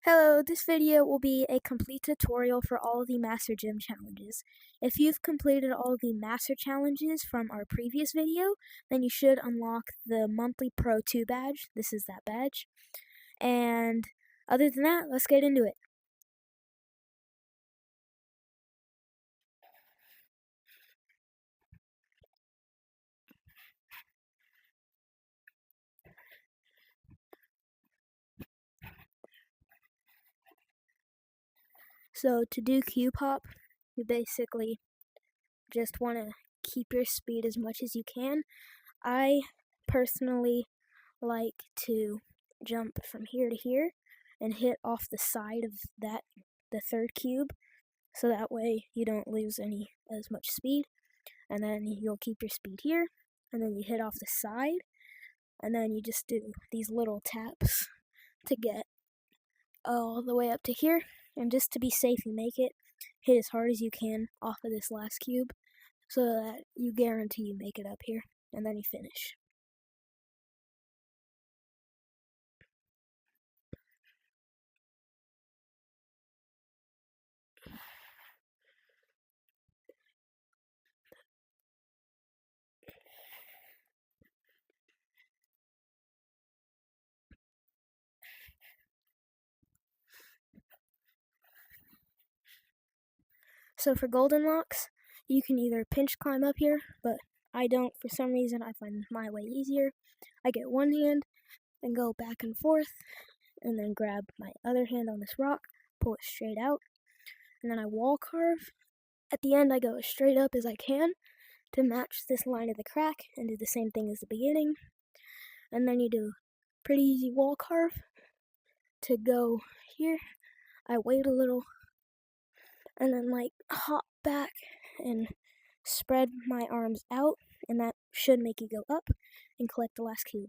Hello, this video will be a complete tutorial for all of the Master Gym challenges. If you've completed all of the Master challenges from our previous video, then you should unlock the monthly Pro 2 badge. This is that badge. And other than that, let's get into it. So to do Q-Pop, you basically just want to keep your speed as much as you can. I personally like to jump from here to here and hit off the side of the third cube, so that way you don't lose as much speed, and then you'll keep your speed here, and then you hit off the side, and then you just do these little taps to get all the way up to here. And just to be safe, you make it hit as hard as you can off of this last cube so that you guarantee you make it up here, and then you finish. So for golden locks, you can either pinch climb up here, but I don't. For some reason, I find my way easier. I get one hand and go back and forth, and then grab my other hand on this rock, pull it straight out, and then I wall carve. At the end, I go as straight up as I can to match this line of the crack and do the same thing as the beginning. And then you do pretty easy wall carve to go here. I wait a little and then hop back and spread my arms out, and that should make you go up and collect the last cube.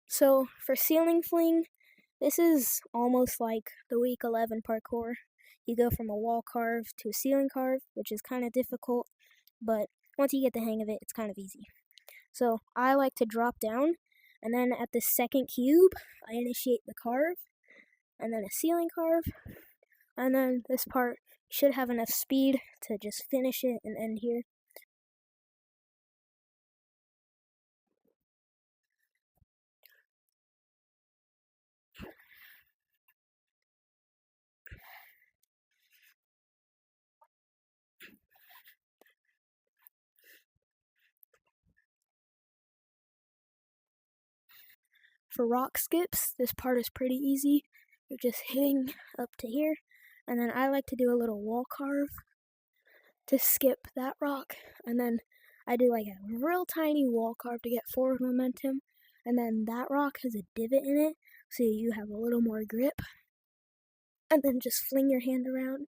So for ceiling fling, this is almost like the week 11 parkour. You go from a wall carve to a ceiling carve, which is kind of difficult, but once you get the hang of it, it's kind of easy. So I like to drop down, and then at the second cube, I initiate the carve, and then a ceiling carve, and then this part should have enough speed to just finish it and end here. For rock skips, this part is pretty easy. You're just hitting up to here, and then I like to do a little wall carve to skip that rock, and then I do like a real tiny wall carve to get forward momentum, and then that rock has a divot in it, so you have a little more grip, and then just fling your hand around.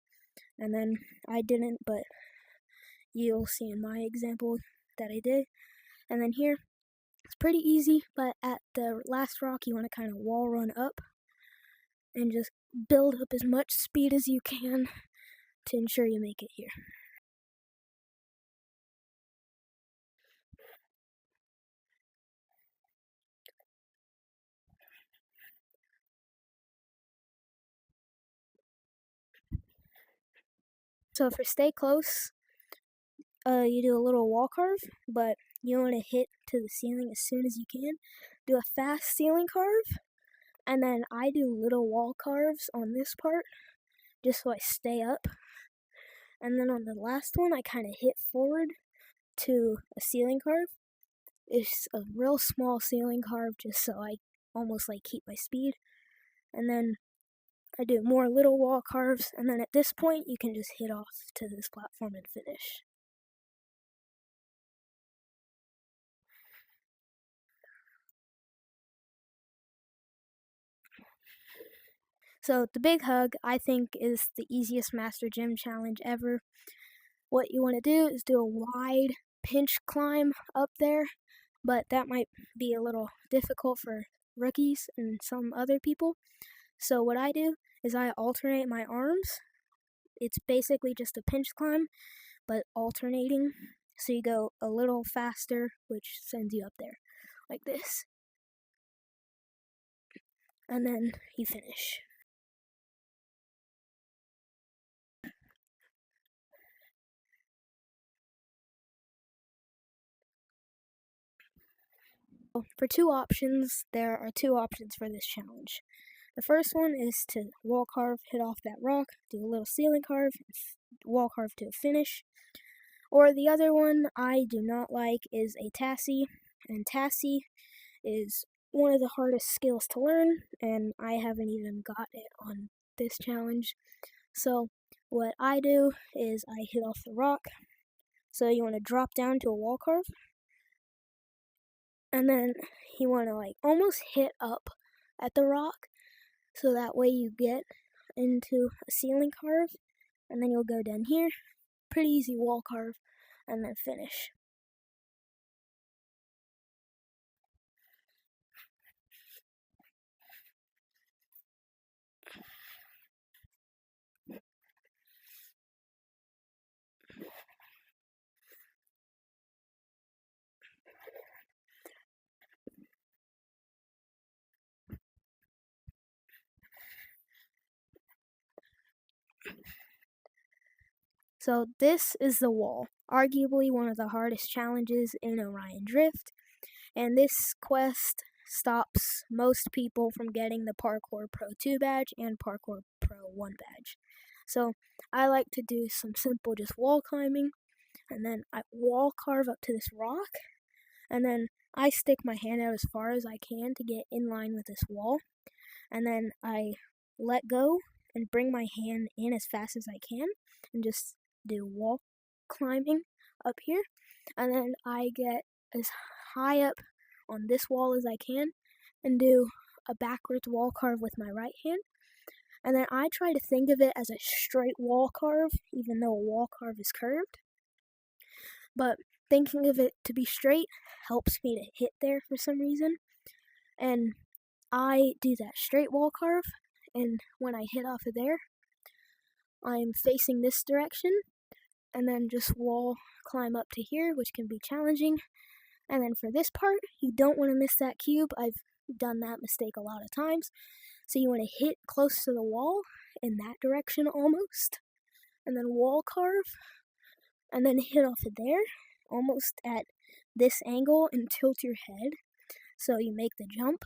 And then I didn't, but you'll see in my example that I did. And then here, it's pretty easy, but at the last rock, you want to kind of wall run up and just build up as much speed as you can to ensure you make it here. So for stay close, you do a little wall carve, but you want to hit to the ceiling as soon as you can. Do a fast ceiling carve, and then I do little wall carves on this part, just so I stay up. And then on the last one, I kind of hit forward to a ceiling carve. It's a real small ceiling carve, just so I almost keep my speed. And then I do more little wall carves, and then at this point, you can just hit off to this platform and finish. So the big hug, I think, is the easiest Master Gym challenge ever. What you want to do is do a wide pinch climb up there, but that might be a little difficult for rookies and some other people. So what I do is I alternate my arms it's basically just a pinch climb, but alternating. So you go a little faster, which sends you up there, like this. And then you finish. For there are two options for this challenge. The first one is to wall carve, hit off that rock, do a little ceiling carve, wall carve to a finish. Or the other one I do not like is a Tassie, and Tassie is one of the hardest skills to learn, and I haven't even got it on this challenge. So what I do is I hit off the rock. So you want to drop down to a wall carve, and then you want to like almost hit up at the rock, so that way you get into a ceiling carve, and then you'll go down here, pretty easy wall carve, and then finish. So this is the wall, arguably one of the hardest challenges in Orion Drift, and this quest stops most people from getting the Parkour Pro 2 badge and Parkour Pro 1 badge. So I like to do some simple just wall climbing, and then I wall carve up to this rock, and then I stick my hand out as far as I can to get in line with this wall, and then I let go and bring my hand in as fast as I can and just do wall climbing up here, and then I get as high up on this wall as I can and do a backwards wall carve with my right hand. And then I try to think of it as a straight wall carve, even though a wall carve is curved. But thinking of it to be straight helps me to hit there for some reason. And I do that straight wall carve, and when I hit off of there, I'm facing this direction, and then just wall climb up to here, which can be challenging. And then for this part, you don't want to miss that cube. I've done that mistake a lot of times. So you want to hit close to the wall in that direction almost, and then wall carve, and then hit off of there, almost at this angle, and tilt your head so you make the jump.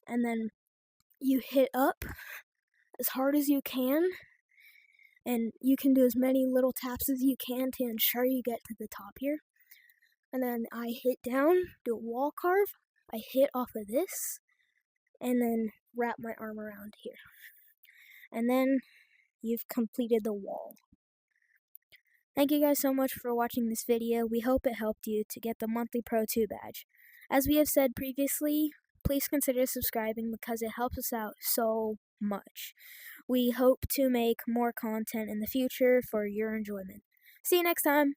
And then you hit up as hard as you can, and you can do as many little taps as you can to ensure you get to the top here. And then I hit down, do a wall carve, I hit off of this, and then wrap my arm around here. And then you've completed the wall. Thank you guys so much for watching this video. We hope it helped you to get the monthly Pro 2 badge. As we have said previously, please consider subscribing because it helps us out so much. We hope to make more content in the future for your enjoyment. See you next time!